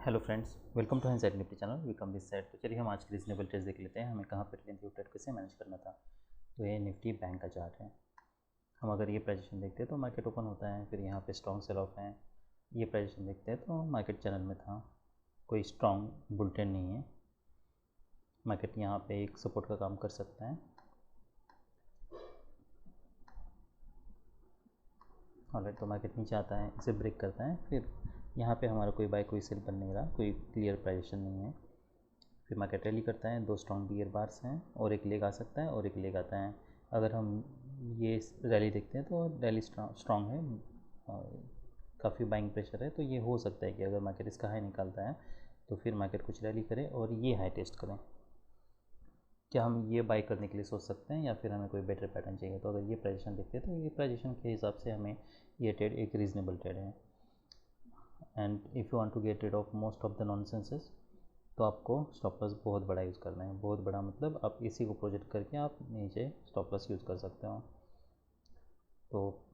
Hello friends, welcome to hand nifty channel. Welcome this side. तो चलिए हम आज के रीजनेबल ट्रेड देख लेते हैं, हमें कहाँ पर ट्रेड कैसे मैनेज करना था। तो ये निफ्टी बैंक का चार्ट है। हम अगर ये प्राइजेशन देखते हैं तो मार्केट ओपन होता है, फिर यहाँ पे स्ट्रॉन्ग सेल ऑफ है। ये प्राइजेशन देखते हैं तो मार्केट चैनल में था, कोई स्ट्रॉन्ग बुल ट्रेंड नहीं है। मार्केट यहाँ पे एक सपोर्ट का काम कर सकता है। ऑलराइट, तो मार्केट नीचे आता है, इसे ब्रेक करता है, फिर यहाँ पे हमारा कोई बाय कोई सेल बन नहीं रहा, कोई क्लियर प्राइजेशन नहीं है। फिर मार्केट रैली करता है, दो स्ट्रॉन्ग बियर बार्स हैं और एक लेग आ सकता है और एक लेग आता है। अगर हम ये रैली देखते हैं तो रैली स्ट्रॉन्ग है, काफ़ी बाइंग प्रेशर है। तो ये हो सकता है कि अगर मार्केट इसका हाई निकालता है तो फिर मार्केट कुछ रैली करे और ये हाई टेस्ट करें। क्या हम ये बाई करने के लिए सोच सकते हैं या फिर हमें कोई बेटर पैटर्न चाहिए? तो अगर ये प्राइजेशन देखते हैं तो ये प्राइजेशन के हिसाब से हमें ये ट्रेड एक रीजनेबल ट्रेड है। And if you want to get rid of most of the nonsenses तो आपको स्टॉप लॉस बहुत बड़ा यूज़ करना है। बहुत बड़ा मतलब आप इसी को प्रोजेक्ट करके आप नीचे स्टॉप लॉस यूज़ कर सकते हो। तो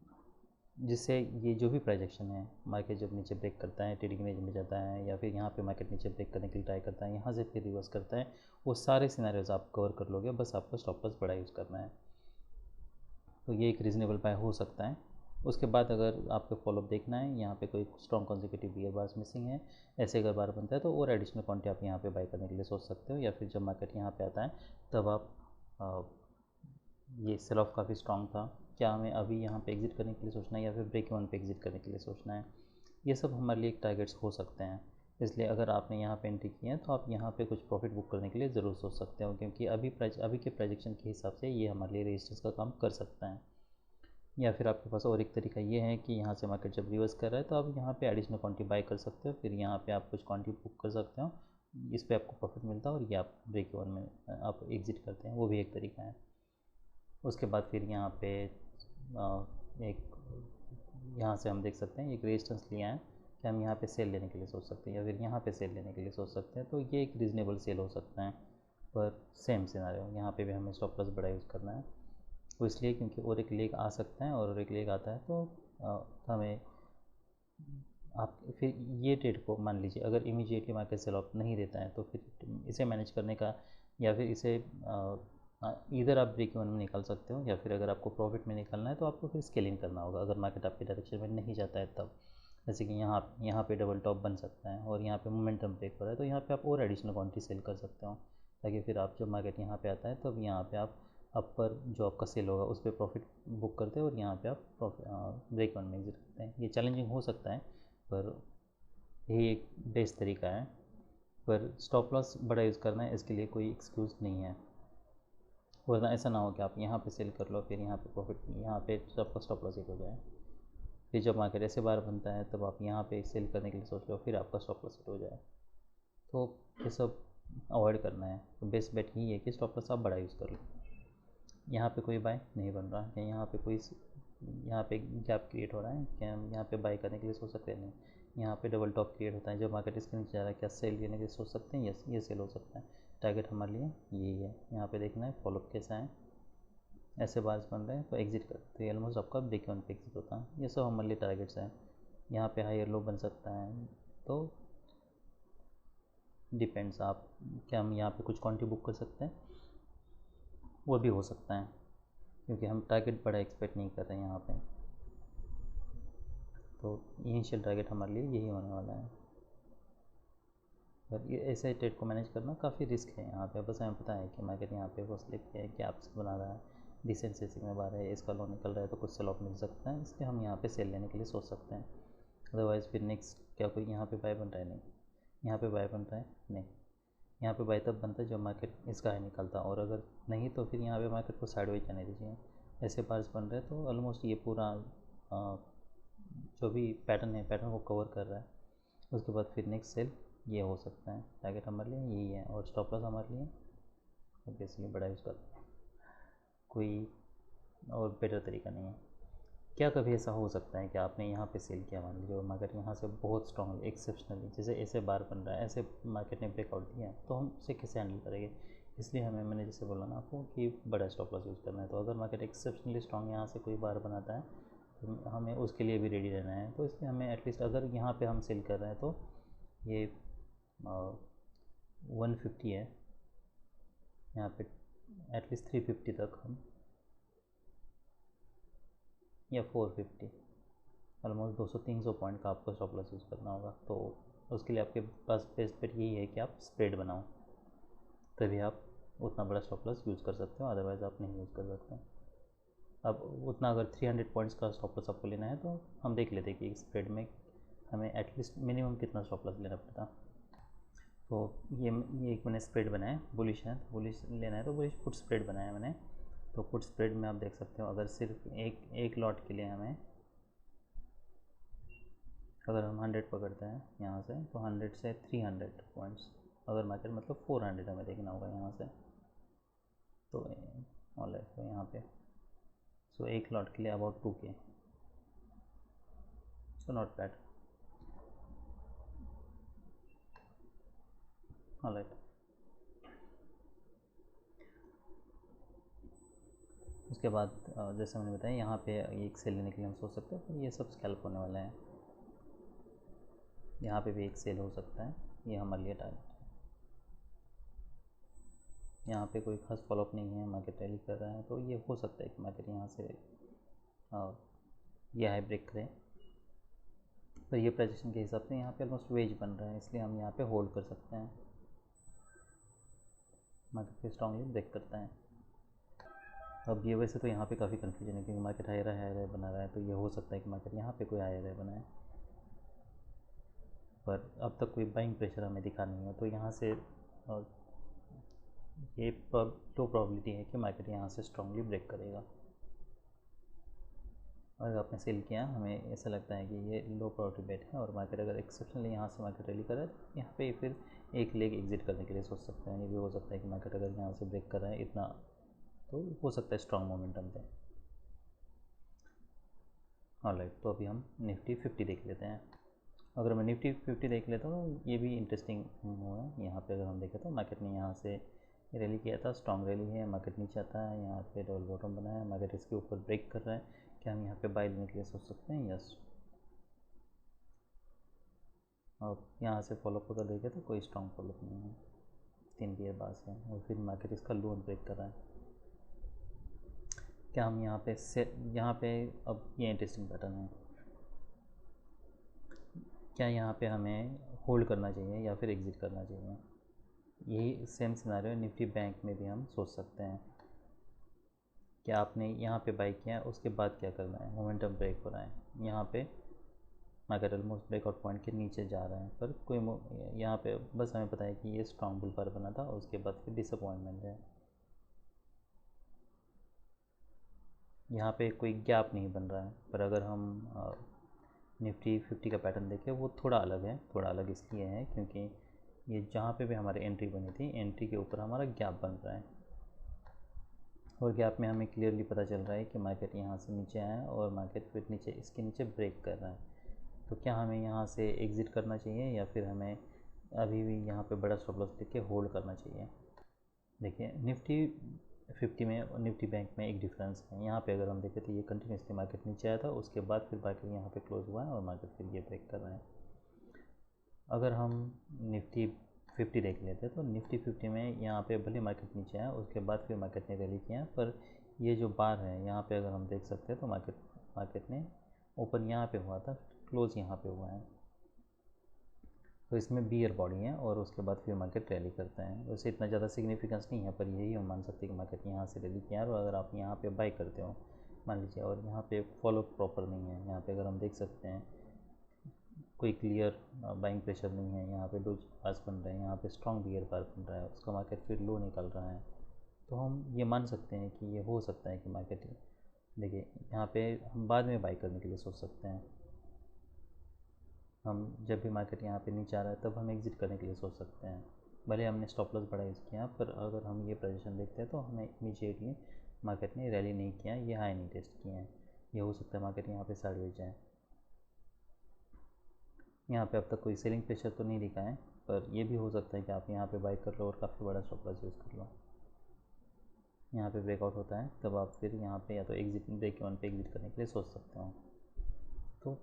जिससे ये जो भी प्राइजेक्शन है, मार्केट जब नीचे ब्रेक करता है, ट्रेडिंग रेंज में जाता है, या फिर यहाँ पे मार्केट नीचे ब्रेक करने के लिए ट्राई करता है, यहाँ से फिर रिवर्स करता है, वो सारे सिनेरियोज आप कवर कर लोगे। बस आपको स्टॉप लॉस बड़ा यूज़ करना है। तो ये एक रीज़नेबल बाय हो सकता है। उसके बाद अगर आपको फॉलोअप देखना है, यहाँ पे कोई strong consecutive bear bars missing है, ऐसे अगर बार बनता है तो और एडिशनल क्वांटिटी आप यहाँ पे बाय करने के लिए सोच सकते हो। या फिर जब मार्केट यहाँ पे आता है तब आप ये सेल ऑफ काफ़ी स्ट्रॉन्ग था, क्या हमें अभी यहाँ पे एग्जिट करने के लिए सोचना है या फिर ब्रेक इवन पे एग्जिट करने के लिए सोचना है? ये सब हमारे लिए टारगेट्स हो सकते हैं। इसलिए अगर आपने यहाँ पे एंट्री की है तो आप यहाँ पे कुछ प्रॉफिट बुक करने के लिए ज़रूर सोच सकते हो, क्योंकि अभी के प्रोजेक्शन के हिसाब से ये हमारे लिए रेजिस्टेंस का काम कर सकता है। या फिर आपके पास और एक तरीका ये है कि यहाँ से मार्केट जब रिवर्स कर रहा है तो आप यहाँ पे एडिशनल क्वांटिटी बाय कर सकते हो, फिर यहाँ पे आप कुछ क्वांटिटी बुक कर सकते हो, इस पे आपको प्रॉफिट मिलता है और ये आप ब्रेक इवन में आप एग्जिट करते हैं, वो भी एक तरीका है। उसके बाद फिर यहाँ पे एक यहाँ से हम देख सकते हैं एक रेजिस्टेंस लिया है कि हम यहाँ पे सेल लेने के लिए सोच सकते हैं या फिर यहाँ पे सेल लेने के लिए सोच सकते हैं। तो ये एक रीज़नेबल सेल हो सकता है, पर सेम सिनारियो यहाँ पे भी हमें स्टॉप लॉस बड़ा यूज़ करना है। वो इसलिए क्योंकि और एक लेग आ सकता है और एक लेग आता है तो हमें आप फिर ये ट्रेड को मान लीजिए अगर इमीडिएटली मार्केट सेल ऑफ नहीं देता है तो फिर इसे मैनेज करने का या फिर इसे इधर आप ब्रेक इवन में निकाल सकते हो, या फिर अगर आपको प्रॉफिट में निकालना है तो आपको फिर स्केलिंग करना होगा अगर मार्केट आपके डायरेक्शन में नहीं जाता है तब। जैसे कि यहाँ पे डबल टॉप बन सकता है और यहाँ पे मोमेंटम ब्रेक हो रहा है तो यहाँ पे आप और एडिशनल क्वांटिटी सेल कर सकते हो, ताकि फिर आप जब मार्केट यहाँ पे आता है तब यहाँ पे आप अपर जो आपका सेल होगा उस पर प्रॉफिट बुक करते हैं और यहाँ पे आप ब्रेक इवन में एग्जिट करते हैं। ये चैलेंजिंग हो सकता है पर यही एक बेस्ट तरीका है। पर स्टॉप लॉस बड़ा यूज़ करना है, इसके लिए कोई एक्सक्यूज़ नहीं है, वरना ऐसा ना हो कि आप यहाँ पे सेल कर लो फिर यहाँ पे प्रॉफिट यहाँ पे सबका स्टॉप लॉस हिट हो जाए। फिर जब मार्केट ऐसे बार बनता है तब आप यहाँ पे सेल करने के लिए सोच लो, फिर आपका स्टॉप लॉस हिट हो जाए। तो ये सब अवॉइड करना है। तो बेस्ट बेट यही है कि स्टॉप लॉस आप बड़ा यूज़ कर लो। यहाँ पे कोई बाय नहीं बन रहा है, यहाँ पे कोई यहाँ पे गैप क्रिएट हो रहा है, क्या हम यहाँ पे बाय करने के लिए सोच सकते हैं? नहीं। यहाँ पे डबल टॉप क्रिएट होता है जब मार्केट इसके नीचे जा रहा है, क्या सेल लेने के लिए सोच सकते हैं? यस, ये सेल हो सकता है। टारगेट हमारे लिए यही है, यहाँ पे देखना है फॉलोअप कैसा है। ऐसे बार्स बन रहे हैं तो एग्जिट कर, तो ऑलमोस्ट आपका ब्रेक इवन पे एग्जिट होता है। ये सब हमारे लिए टारगेट्स हैं। यहाँ पे हाई लो बन सकता है, तो डिपेंड्स आप क्या हम यहाँ पे कुछ क्वांटिटी बुक कर सकते हैं, वो भी हो सकता है, क्योंकि हम टारगेट बड़ा एक्सपेक्ट नहीं कर रहे हैं यहाँ पे। तो इनिशियल टारगेट हमारे लिए यही होने वाला है। और ये ऐसे ट्रेड को मैनेज करना काफ़ी रिस्क है यहाँ पे। बस हमें पता है कि मार्केट यहाँ पे वो स्लिप है, गैप्स बना रहा है, डिसेंट सेसिंग में बाहर है, इसका लो निकल रहा है तो कुछ सेल ऑफ मिल सकता है, इसलिए हम यहाँ पे सेल लेने के लिए सोच सकते हैं। अदरवाइज़ फिर नेक्स्ट क्या कोई यहाँ पे बाय बन रहा है? नहीं। यहाँ पे बाय बन रहा है? नहीं। यहाँ पे बाय तब बनता है जब मार्केट इसका हाई निकलता है, और अगर नहीं तो फिर यहाँ पे मार्केट को साइडवेज जाने दीजिए। ऐसे बार्स बन रहे हैं तो ऑलमोस्ट ये पूरा जो भी पैटर्न है पैटर्न को कवर कर रहा है। उसके बाद फिर नेक्स्ट सेल ये हो सकता है। टारगेट हमारे लिए यही है और स्टॉप लॉस हमारे लिए ऑब्वियसली बड़ा यूज़ करते हैं, कोई और बेटर तरीका नहीं है। क्या कभी ऐसा हो सकता है कि आपने यहाँ पे सेल किया, मान लीजिए मार्केट यहाँ से बहुत स्ट्रॉन्ग एक्सेप्शनली जैसे ऐसे बार बन रहा है, ऐसे मार्केट ने ब्रेकआउट दिया, तो हम उसे कैसे हैंडल करेंगे? इसलिए मैंने जैसे बोला ना आपको कि बड़ा स्टॉप लॉस यूज़ करना है। तो अगर मार्केट एक्सेप्शनली स्ट्रॉन्ग यहाँ से कोई बार बनाता है तो हमें उसके लिए भी रेडी रहना है। तो इसलिए हमें एटलीस्ट अगर यहाँ पे हम सेल कर रहे हैं तो ये 150 है, यहाँ पे एटलीस्ट 350 तक हम, या 450, ऑलमोस्ट 200-300 पॉइंट का आपको स्टॉप लॉस यूज़ करना होगा। तो उसके लिए आपके पास बेस्ट बेट यही है कि आप स्प्रेड बनाओ, तभी आप उतना बड़ा स्टॉप लॉस यूज़ कर सकते हो, अदरवाइज़ आप नहीं यूज़ कर सकते। अब उतना अगर 300 पॉइंट्स का स्टॉप लॉस आपको लेना है तो हम देख लेते हैं कि स्प्रेड में हमें एटलीस्ट मिनिमम कितना स्टॉप लॉस लेना पड़ता। तो ये एक मैंने स्प्रेड बनाया है, बुलिश है, बुलिश लेना है तो बुलिश पुट स्प्रेड बनाया मैंने। तो पुट स्प्रेड में आप देख सकते हो, अगर सिर्फ एक लॉट के लिए हमें, अगर हम 100 पकड़ते हैं यहाँ से, तो 100 से 300 पॉइंट्स, अगर मार्केट मतलब 400 हमें देखना होगा यहाँ से। तो ऑलराइट, तो यहाँ पे सो एक लॉट के लिए about 2K, so not bad. Alright, उसके बाद जैसे मैंने बताया यहाँ पे एक सेल लेने के लिए हम सोच सकते हैं, पर ये सब स्कैल्प होने वाले हैं। यहाँ पे भी एक सेल हो सकता है, ये हमारे लिए टारगेट है। यहाँ पे कोई खास फॉलोअप नहीं है, मार्केट रैली कर रहा है, तो ये हो सकता है कि मार्केट यहाँ से ये हाई ब्रेक करें। पर ये पोजीशन के हिसाब से यहाँ पे ऑलमोस्ट वेज बन रहा है, इसलिए हम यहाँ पे होल्ड कर सकते हैं। मार्केट पे स्ट्रांगली ब्रेक करता है। अब ये वैसे तो यहाँ पे काफ़ी कन्फ्यूजन है, क्योंकि मार्केट हायर बना रहा है, तो ये हो सकता है कि मार्केट यहाँ पे कोई हायर बनाए, पर अब तक कोई बाइंग प्रेशर हमें दिखा नहीं है। तो यहाँ से ये लो प्रोबेबिलिटी है कि मार्केट यहाँ से स्ट्रांगली ब्रेक करेगा। अगर आपने सेल किया, हमें ऐसा लगता है कि ये लो प्रोबेबिलिटी बेट है, और मार्केट अगर एक्सेप्शनली यहाँ से मार्केट रैली कर रहा है तो यहाँ पे फिर एक लेग एग्जिट करने के लिए सोच सकते हैं। ये भी हो सकता है कि मार्केट अगर यहाँ से ब्रेक कर रहा है इतना, तो हो सकता है स्ट्रॉन्ग मोमेंटम पे। ऑलराइट, तो अभी हम निफ्टी 50 देख लेते हैं। अगर मैं निफ्टी 50 देख लेता हूँ, ये भी इंटरेस्टिंग है। यहाँ पे अगर हम देखें तो मार्केट ने यहाँ से रैली किया था, स्ट्रॉन्ग रैली है, मार्केट नीचे आता है, यहाँ पे डबल बॉटम बना है, मार्केट इसके ऊपर ब्रेक कर रहा है। क्या हम यहाँ पे बाय लेने के लिए सोच सकते हैं? यस। और यहाँ से फॉलोअप अगर देखें तो कोई स्ट्रॉन्ग फॉलोअप नहीं है, 3 पीयर पास है, और फिर मार्केट इसका लोन ब्रेक कर रहा है। क्या हम यहाँ पे अब ये इंटरेस्टिंग पैटर्न है, क्या यहाँ पे हमें होल्ड करना चाहिए या फिर एग्ज़िट करना चाहिए? यही सेम सिनेरियो निफ्टी बैंक में भी हम सोच सकते हैं। क्या आपने यहाँ पे बाई किया, उसके बाद क्या करना है? मोमेंटम ब्रेक हो रहा है, यहाँ पे मार्केट ऑलमोस्ट ब्रेकआउट पॉइंट के नीचे जा रहा है, पर कोई यहाँ पे बस हमें पता है कि ये स्ट्रॉन्ग बुल पर बना था, उसके बाद फिर डिसअपॉइंटमेंट है। यहाँ पे कोई गैप नहीं बन रहा है, पर अगर हम निफ्टी 50 का पैटर्न देखें, वो थोड़ा अलग है। थोड़ा अलग इसलिए है क्योंकि ये जहाँ पे भी हमारी एंट्री बनी थी, एंट्री के ऊपर हमारा गैप बन रहा है, और गैप में हमें क्लियरली पता चल रहा है कि मार्केट यहाँ से नीचे आया है और मार्केट फिर नीचे इसके नीचे ब्रेक कर रहा है। तो क्या हमें यहाँ से एग्ज़िट करना चाहिए या फिर हमें अभी भी यहाँ पे बड़ा स्टॉप लॉस लेके होल्ड करना चाहिए? देखिए, निफ्टी 50 में और निफ्टी बैंक में एक डिफरेंस है। यहाँ पे अगर हम देखें तो ये कंटिन्यूसली मार्केट नीचे आया था, उसके बाद फिर मार्केट यहाँ पे क्लोज हुआ है और मार्केट फिर ये ब्रेक कर रहा है। अगर हम निफ्टी 50 देख लेते हैं तो निफ्टी 50 में यहाँ पे भले मार्केट नीचे आया, उसके बाद फिर मार्केट ने रैली किया, पर ये जो बार है यहाँ पे अगर हम देख सकते हैं तो मार्केट ने ओपन यहाँ पे हुआ था, क्लोज यहाँ पे हुआ है, तो इसमें बियर बॉडी है, और उसके बाद फिर मार्केट रैली करते हैं। वैसे इतना ज़्यादा सिग्निफिकेंस नहीं है, पर यही हम मान सकते हैं कि मार्केट यहाँ से रैली किया है। और अगर आप यहाँ पे बाई करते हो मान लीजिए, और यहाँ पे फॉलो प्रॉपर नहीं है, यहाँ पे अगर हम देख सकते हैं कोई क्लियर बाइंग प्रेशर नहीं है, यहाँ पे डोज पास बन रहे हैं, यहाँ पे स्ट्रॉन्ग बियर बार बन रहा है, उसका मार्केट फिर लो निकल रहा है, तो हम ये मान सकते हैं कि ये हो सकता है कि मार्केट, देखिए यहाँ पे हम बाद में बाई करने के लिए सोच सकते हैं। हम जब भी मार्केट यहाँ पे नीचे आ रहा है तब हम एग्ज़िट करने के लिए सोच सकते हैं, भले हमने स्टॉप लॉस बड़ा यूज़ किया, पर अगर हम ये पोजीशन देखते हैं तो हमें इमीडिएटली मार्केट ने रैली नहीं किया, ये हाई नहीं टेस्ट किए हैं, ये हो सकता है मार्केट यहाँ पे साइडवेज जाए। यहाँ पे अब तक कोई सेलिंग प्रेशर तो नहीं दिखा है, पर ये भी हो सकता है कि आप यहाँ पे बाई कर लो और काफ़ी बड़ा स्टॉप लॉस यूज़ कर लो। यहाँ पे ब्रेकआउट होता है तब आप फिर यहाँ पे या तो एग्ज़िट ब्रेक वन पे एग्ज़िट करने के लिए सोच सकते हो। तो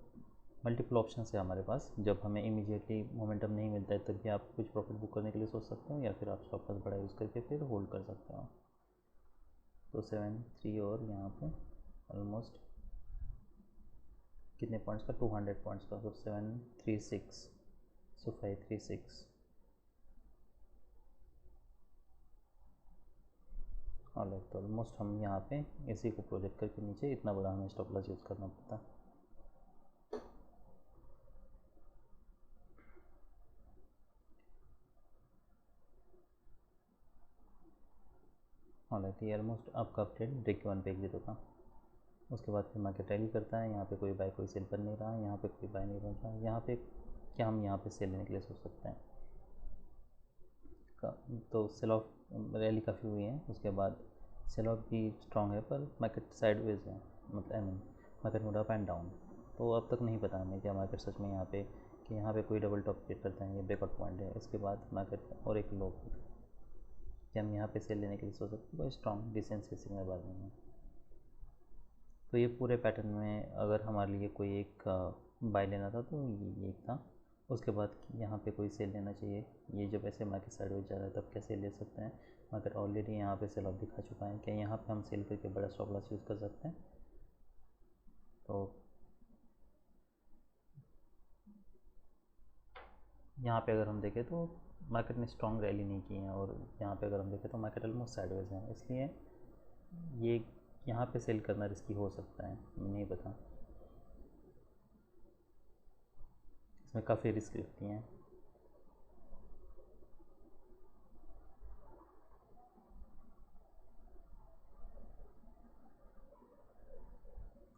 मल्टीपल ऑप्शन है हमारे पास। जब हमें इमीडिएटली मोमेंटम नहीं मिलता है तब भी आप कुछ प्रॉफिट बुक करने के लिए सोच सकते हो, या फिर आप स्टॉप लॉस बड़ा यूज़ करके फिर होल्ड कर सकते हो। तो 7-3 और यहाँ पे ऑलमोस्ट कितने पॉइंट्स का, 200 पॉइंट्स का, तो 736, सो 536 ऑलराइट। तो ऑलमोस्ट हम यहाँ पे इसी को प्रोजेक्ट करके नीचे इतना बड़ा हमें स्टॉप लॉस यूज़ करना पड़ता। ऑलराइट, ये ऑलमोस्ट आपका ट्रेड ब्रेक वन पे एग्जिट होता। उसके बाद फिर मार्केट रैली करता है, यहाँ पे कोई बाय कोई सेल बन नहीं रहा, यहाँ पे कोई बाय नहीं बन रहा, यहाँ पे क्या हम यहाँ पे सेल लेने के लिए सोच सकते हैं। तो सेल ऑफ रैली काफ़ी हुई है, उसके बाद सेल ऑफ भी स्ट्रॉन्ग है, पर मार्केट साइडवेज है, मतलब I mean market mood up and down. तो अब तक नहीं पता हमें क्या मार्केट सच में यहाँ पे कि यहाँ पे कोई डबल टॉप क्रिएट करता है, ये ब्रेकआउट पॉइंट है, इसके बाद मार्केट और एक लो, कि हम यहाँ पे सेल लेने के लिए सोच सकते हैं। कोई स्ट्रॉन्ग डिसेंसिव सिग्नल बाद में। तो ये पूरे पैटर्न में अगर हमारे लिए कोई एक बाय लेना था तो ये एक था। उसके बाद यहाँ पे कोई सेल लेना चाहिए, ये जब ऐसे मार्केट साइडवेज जा रहा है तब क्या सेल ले सकते हैं। मार्केट ऑलरेडी यहाँ पे सेल ऑफ दिखा चुका है, क्या यहाँ पे हम सेल करके बड़ा स्टॉप लॉस यूज़ कर सकते हैं। तो यहाँ पे अगर हम देखें तो मार्केट ने स्ट्रॉन्ग रैली नहीं की है, और यहाँ पे अगर हम देखें तो मार्केट ऑलमोस्ट साइडवेज है, इसलिए ये यहाँ पे सेल करना रिस्की हो सकता है, नहीं पता, इसमें काफ़ी रिस्क रहती हैं।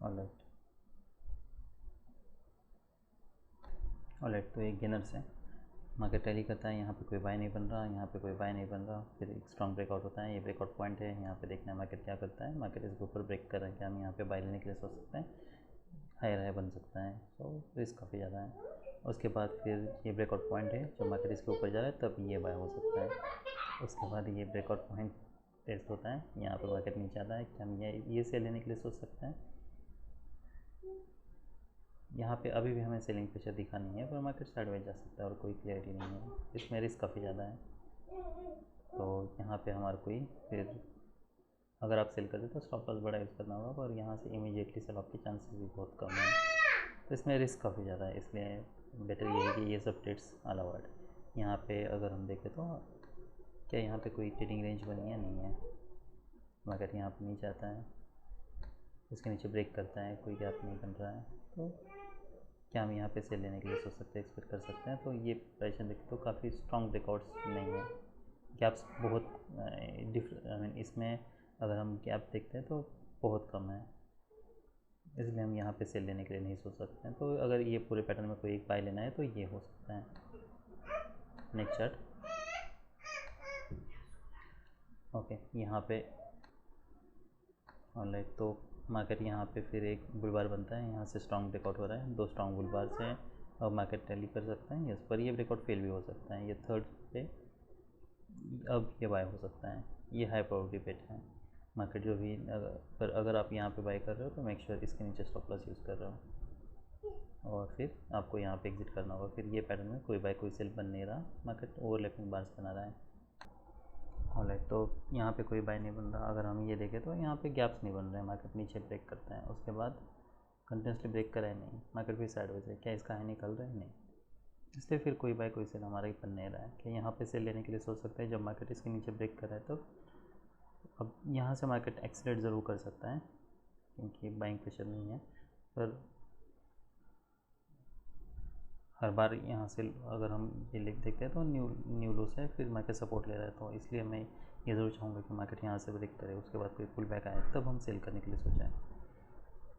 ऑलराइट, ऑलराइट, तो एक गेनर्स है, मार्केट रैली करता है, यहाँ पे कोई बाय नहीं बन रहा, यहाँ पे कोई बाय नहीं बन रहा, फिर एक स्ट्रॉन्ग ब्रेकआउट होता है, ये ब्रेकआउट पॉइंट है, यहाँ पे देखना है मार्केट क्या करता है। मार्केट इसके ऊपर ब्रेक कर रहा है, क्या हम यहाँ पे बाय लेने के लिए सोच सकते हैं, हायर हाई बन सकता है, तो रिस्क काफ़ी ज़्यादा है। उसके बाद फिर ये ब्रेकआउट पॉइंट है, जब मार्केट इसके ऊपर जा रहा है तब ये बाय हो सकता है। उसके बाद ये ब्रेकआउट पॉइंट टेस्ट होता है, यहाँ पे मार्केट नीचे आता है, क्या हम ये सेल लेने के लिए सोच सकते हैं। यहाँ पे अभी भी हमें सेलिंग प्रेशर दिखा नहीं है, पर मार्केट साइडवेज जा सकता है और कोई क्लियरिटी नहीं है, इसमें रिस्क काफ़ी ज़्यादा है। तो यहाँ पे हमारा कोई फिर अगर आप सेल करते तो स्टॉप लॉस बड़ा यूज़ करना होगा, और यहाँ से इमीडिएटली सेल ऑफ के चांसेस भी बहुत कम है, तो इसमें रिस्क काफ़ी ज़्यादा है, इसलिए बेटर ये है कि ये सब ट्रेड्स अलाउड। यहाँ पे अगर हम देखें तो क्या यहाँ पे कोई ट्रेडिंग रेंज बनी है, नहीं है। मार्केट यहाँ पे नीचे आता है, इसके नीचे ब्रेक करता है, कोई गैप नहीं बन रहा है, तो क्या हम यहाँ पे सेल लेने के लिए सोच सकते हैं, एक्सपेक्ट कर सकते हैं। तो ये प्राइसन देखें तो काफ़ी स्ट्रॉन्ग ब्रेकआउट्स नहीं है, गैप्स बहुत आई मीन इसमें अगर हम गैप देखते हैं तो बहुत कम है, इसलिए हम यहाँ पे सेल लेने के लिए नहीं सोच सकते हैं। तो अगर ये पूरे पैटर्न में कोई एक बाय लेना है तो ये हो सकता है। नेक्स्ट चार्ट, ओके, यहाँ पे ऑलराइट, तो मार्केट यहाँ पे फिर एक बुलबार बनता है, यहाँ से स्ट्रॉन्ग ब्रेकआउट हो रहा है, 2 स्ट्रॉन्ग बुलबार से अब मार्केट रैली कर सकते हैं, यस, पर ये ब्रेकआउट फेल भी हो सकता है, ये थर्ड पे अब ये बाय हो सकता है, ये हाई प्रोबेबिलिटी पेट है। मार्केट जो भी पर अगर आप यहाँ पे बाय कर रहे हो तो मेक श्योर इसके नीचे स्टॉप लॉस यूज़ कर रहे हो, और फिर आपको यहाँ पे एग्जिट करना होगा। फिर ये पैटर्न में कोई बाय कोई सेल बन नहीं रहा, मार्केट ओवरलैपिंग बार्स बना रहा है। ऑलराइट, तो यहाँ पे कोई बाय नहीं बन रहा। अगर हम ये देखें तो यहाँ पे गैप्स नहीं बन रहे हैं, मार्केट नीचे ब्रेक करता है, उसके बाद कंटिन्यूसली ब्रेक करा है नहीं, मार्केट भी साइडवेज है, क्या इसका हाई निकल रहा है, नहीं, इसलिए फिर कोई बाय कोई सेल हमारा ही बन नहीं रहा है। कि यहाँ पे सेल लेने के लिए सोच सकते हैं जब मार्केट इसके नीचे ब्रेक कर रहा है तब। अब यहाँ से मार्केट एक्सीलेट ज़रूर कर सकता है क्योंकि बाइंग प्रेशर नहीं है, पर हर बार यहाँ से अगर हम ये लिख देखते हैं तो न्यू लो से फिर मार्केट सपोर्ट ले रहा है, तो इसलिए मैं ये ज़रूर चाहूँगा कि मार्केट यहाँ से ब्रेक करे, उसके बाद कोई पुल बैक आए तब हम सेल करने के लिए सोचें।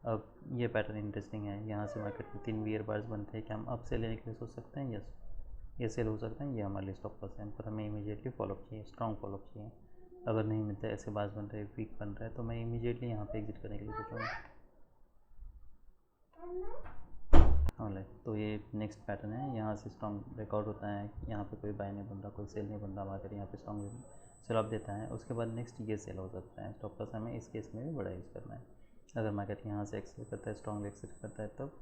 अब ये पैटर्न इंटरेस्टिंग है, यहाँ से मार्केट में 3 वियर बार्स बनते हैं, क्या हम अब सेल लेने के लिए सोच सकते हैं, यस, ये सेल हो सकता है, ये हमारे लिए स्टॉप लॉस है, पर हमें इमीडिएटली फॉलोअप चाहिए, स्ट्रॉन्ग फॉलोअप चाहिए। अगर नहीं मिलता है, ऐसे बार्स बन रहे हैं, वीक बन रहा है, तो मैं इमीडिएटली यहाँ पे एग्जिट करने के लिए सोचूंगा। ऑलराइट, तो ये नेक्स्ट पैटर्न है, यहाँ से स्ट्रॉन्ग ब्रेकआउट होता है, यहाँ पे कोई बाय नहीं बन रहा, कोई सेल नहीं बन रहा, मार्केट यहाँ पे स्ट्रॉन्ग सेल ऑफ देता है, उसके बाद नेक्स्ट ये सेल हो सकता है। स्टॉप लॉस हमें इस केस में भी बड़ा यूज़ करना है। अगर मार्केट यहाँ से एक्सेल करता है, स्ट्रॉन्ग एक्सेल करता है, तब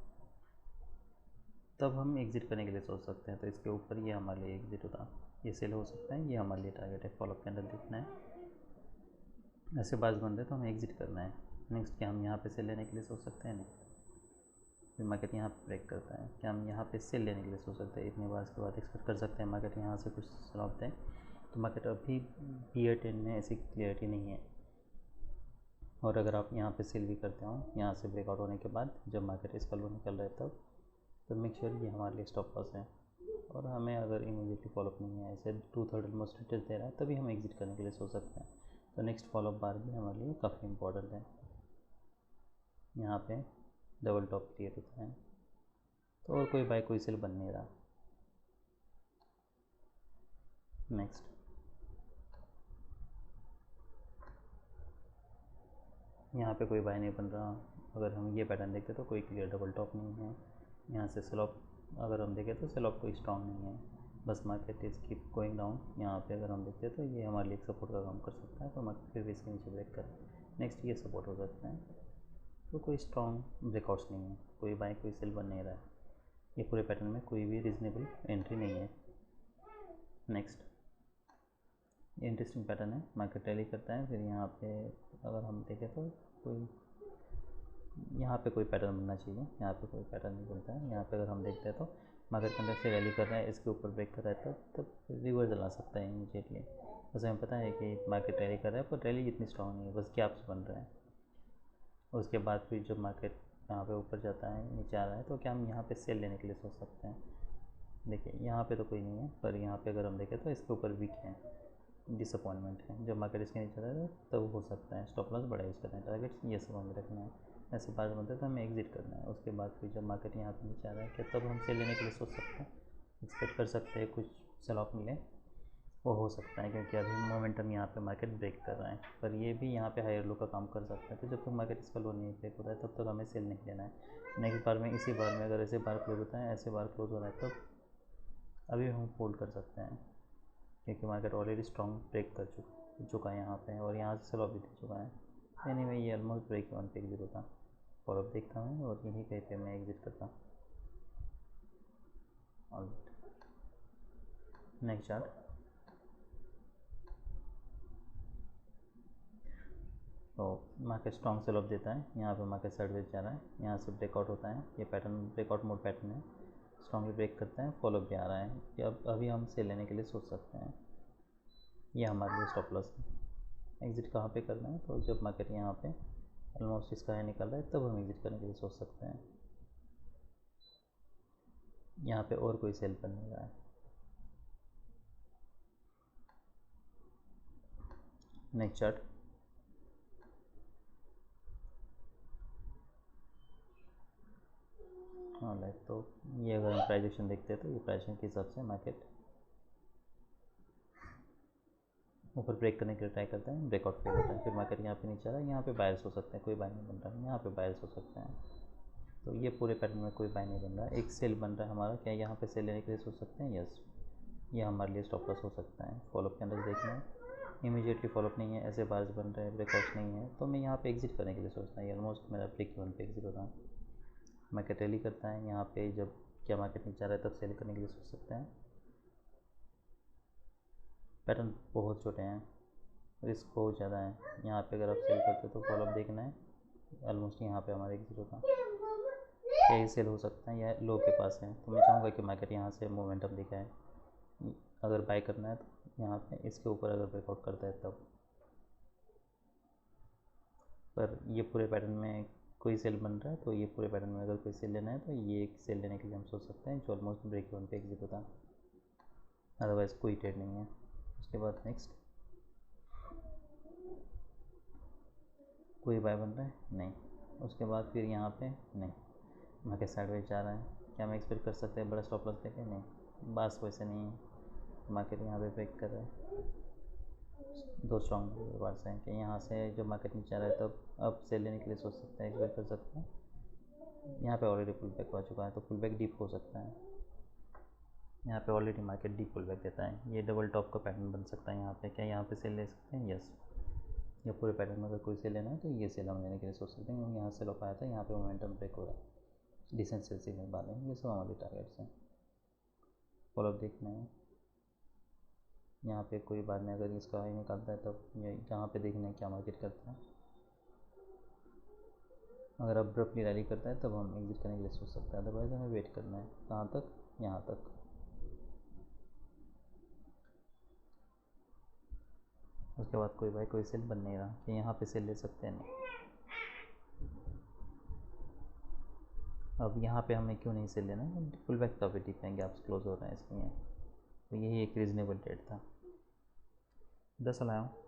तब हम एग्ज़िट करने के लिए सोच सकते हैं। तो इसके ऊपर ये हमारे लिए एग्ज़िट होता, ये सेल हो सकता है, ये हमारे लिए टारगेट है। फॉलोअप कैंडल देखना है, ऐसे बाज बन रहे तो हमें एग्ज़िट करना है। नेक्स्ट क्या हम यहाँ पे सेल लेने के लिए सोच सकते हैं? नहीं। फिर मार्केट यहाँ पे ब्रेक करता है, क्या हम यहाँ पे सेल लेने के लिए सोच सकते हैं? इतनी बार के बाद एक्सपेक्ट कर सकते हैं मार्केट यहाँ से कुछ स्लॉप दें। तो मार्केट अभी बियर ट्रेंड में ऐसी क्लियरिटी नहीं है। और अगर आप यहाँ पे सेल भी करते हो यहाँ से ब्रेकआउट होने के बाद, जब मार्केट इस कलर निकल रहा है तब, तो मेक श्योर ये हमारे लिए स्टॉप लॉस है। और हमें अगर इमीडिएटली फॉलोअप नहीं है, ऐसे 2/3 ऑलमोस्ट रिटर्न दे रहा है, तभी हम एग्ज़िट करने के लिए सोच सकते हैं। तो नेक्स्ट फॉलोअप बार भी हमारे लिए काफ़ी इंपॉर्टेंट है। यहाँ पे डबल टॉप क्रिएट होता है, तो और कोई बाय कोई सेल बन नहीं रहा। नेक्स्ट यहाँ पे कोई बाय नहीं बन रहा। अगर हम ये पैटर्न देखते तो कोई क्लियर डबल टॉप नहीं है। यहाँ से सेल ऑफ अगर हम देखें तो सेल ऑफ कोई स्ट्रॉन्ग नहीं है, बस market is keep going down. यहाँ पे अगर हम देखते तो ये हमारे लिए एक सपोर्ट का काम कर सकता है, तो मार्केट फिर भी इसके नीचे ब्रेक करे। नेक्स्ट ये सपोर्ट हो सकता है, तो कोई स्ट्रॉन्ग ब्रेकआउट्स नहीं है, कोई बाय कोई सेल बन नहीं रहा है। ये पूरे पैटर्न में कोई भी रीजनेबल एंट्री नहीं है। नेक्स्ट ये इंटरेस्टिंग पैटर्न है, मार्केट रैली करता है, फिर यहाँ पे अगर हम देखें तो कोई यहाँ पे कोई पैटर्न बनना चाहिए, यहाँ पे कोई पैटर्न नहीं बनता है। यहाँ पे अगर हम देखते हैं तो मार्केट कंडर से रैली कर रहा है, इसके ऊपर ब्रेक कर रहा है, तब रिवर्सल आ सकता है इमीडिएटली। बस हमें पता है कि मार्केट रैली कर रहा है, पर रैली इतनी स्ट्रॉन्ग नहीं है, बस गैप्स बन रहे हैं। उसके बाद फिर जब मार्केट यहाँ पे ऊपर जाता है, नीचे आ रहा है, तो क्या हम यहाँ पे सेल लेने के लिए सोच सकते हैं? देखिए यहाँ पे तो कोई नहीं है, पर यहाँ पे अगर हम देखें तो इसके ऊपर वीक है, डिसअपॉइंटमेंट है। जब मार्केट इसके नीचे आता है तब हो सकता है स्टॉप लॉस बड़ा यूज़ करना है, टारगेट्स ये सब हमें रखना है। ऐसे बार बनते तो हमें एग्जिट करना है। उसके बाद फिर जब मार्केट यहाँ पे नीचे आ रहा है, क्या तब हम सेल लेने के लिए सोच सकते हैं? एक्सपेक्ट कर सकते हैं कुछ सेल ऑफ मिले, वो हो सकता है, क्योंकि अभी मोमेंटम यहाँ पे मार्केट ब्रेक कर रहा है, पर ये भी यहाँ पे हायर लो का काम कर सकता है। तो जब तक मार्केट इसका लो नहीं ब्रेक होता है तब तक हमें सेल नहीं लेना है। नेक्स्ट बार में इसी बार में अगर ऐसे बार क्लोज होता है, ऐसे बार क्लोज हो रहा है, तब अभी हम होल्ड कर सकते हैं, क्योंकि मार्केट ऑलरेडी स्ट्रॉन्ग ब्रेक कर चुका है यहाँ पे, और यहाँ से सेल ऑफ भी दे चुका है। एनीवे ये ऑलमोस्ट ब्रेक वन पे एग्जिट होता, फॉलोअप देखता हूँ और यहीं कहीं पे मैं एग्जिट करता। और नेक्स्ट चार्ट, तो मार्केट स्ट्रॉन्ग सेल ऑफ देता है, यहाँ पे मार्केट साइडवेज जा रहा है, यहाँ से ब्रेकआउट होता है, ये पैटर्न ब्रेकआउट मोड पैटर्न है, स्ट्रॉन्गली ब्रेक करता है, फॉलोअप भी आ रहा है कि अब अभी हम सेल लेने के लिए सोच सकते हैं। ये हमारे लिए स्टॉप लॉस है। एग्ज़िट कहाँ पे करना है? तो जब मार्केट यहाँ पे ऑलमोस्ट इसका है निकल रहा है, तब हम एग्ज़िट करने के लिए सोच सकते हैं। यहाँ पे और कोई सेल बन नहीं रहा है। नेक्स्ट चार्ट, ऑलराइट, तो ये अगर हम प्राइजेक्शन देखते हैं तो ये प्राइजेक्शन के हिसाब से मार्केट ऊपर ब्रेक करने के लिए ट्राई करते हैं, ब्रेकआउट फेल होता है, फिर मार्केट यहाँ पे नीचे आ रहा है, यहाँ पे बायर्स हो सकते हैं, कोई बाय नहीं बन रहा है, यहाँ पे बायर्स हो सकते हैं। तो ये पूरे पैटर्न में कोई बाय नहीं बन रहा है, एक सेल बन रहा है हमारा, क्या यहाँ पे सेल लेने के लिए सोच सकते हैं? यस, ये हमारे लिए स्टॉप लॉस हो सकता है। फॉलोअप के अंदर देखना है, इमीडिएटली फॉलोअप नहीं है, ऐसे बार्स बन रहे हैं, ब्रेकआउट्स नहीं है, तो मैं यहाँ पे एग्जिट करने के लिए सोचता है। ऑलमोस्ट मेरा ब्रेक इवन पे एग्जिट होता है। मार्केट रैली करता है, यहाँ पे जब क्या मार्केट नीचे आ रहा है तब सेल करने के लिए सोच सकते हैं। पैटर्न बहुत छोटे हैं, रिस्क बहुत ज़्यादा है। यहाँ पे अगर आप सेल करते तो फॉलोअप देखना है, ऑलमोस्ट यहाँ पे हमारा एग्जिट होता, क्या ये सेल हो सकता है या लो के पास है। तो मैं चाहूँगा कि मार्केट यहाँ से मोमेंटम दिखाए, अगर बाय करना है तो यहाँ पे इसके ऊपर अगर ब्रेकआउट करता है तब। पर ये पूरे पैटर्न में कोई सेल बन रहा है, तो ये पूरे पैटर्न में अगर कोई सेल लेना है तो ये एक सेल लेने के लिए हम सोच सकते हैं, जो ऑलमोस्ट ब्रेक इवन पे एग्जिट होता, अदरवाइज़ कोई ट्रेड नहीं है। उसके बाद नेक्स्ट, कोई बाय बन रहा है? नहीं। उसके बाद फिर यहाँ पे नहीं, मार्केट साइडवेज जा रहा है, क्या हम एक्सपेक्ट कर सकते हैं बड़ा स्टॉप लॉस लेके? नहीं, बस वैसे नहीं है। मार्केट यहाँ पे ब्रेक कर रहा है, दो स्ट्रॉन्ग बार्स हैं कि यहाँ से जब मार्केट नीचे आ रहा है तब अब सेल लेने के लिए सोच सकते हैं, एक्सपेक्ट कर सकते हैं। यहाँ पे ऑलरेडी पुल बैक हो चुका है, तो पुल बैक डीप हो सकता है। यहाँ पे already market deep pull back देता है, ये डबल टॉप का पैटर्न बन सकता है यहाँ पे, क्या यहाँ पे सेल ले सकते हैं? यस, ये पूरे पैटर्न में अगर कोई सेल लेना है तो ये सेल हम लेने के लिए सोच सकते हैं, क्योंकि यहाँ सेल ऑफ आया था, यहाँ पे मोमेंटम ब्रेक हो रहा है। डिसेंट सेल सिग्नल वाले हैं, ये सब हमारे टारगेट्स हैं। और अब देखना है यहाँ पे कोई बात नहीं, अगर इसका हाई निकालता है तब यहाँ पे देखना है क्या मार्केट करता है। अगर अब्रप्टली रैली करता है तब हम एग्जिट करने के लिए सोच सकते हैं, अदरवाइज़ हमें वेट करना है। कहाँ तक? यहाँ तक। उसके बाद कोई भाई कोई सेल बन नहीं रहा कि यहाँ पे सेल ले सकते हैं, नहीं। अब यहाँ पे हमें क्यों नहीं सेल लेना है, पुल बैक प्रॉफिट दिखाएंगे, आप क्लोज हो रहे हैं इसलिए। तो यही एक रीज़नेबल ट्रेड था। 10 लाया हूँ।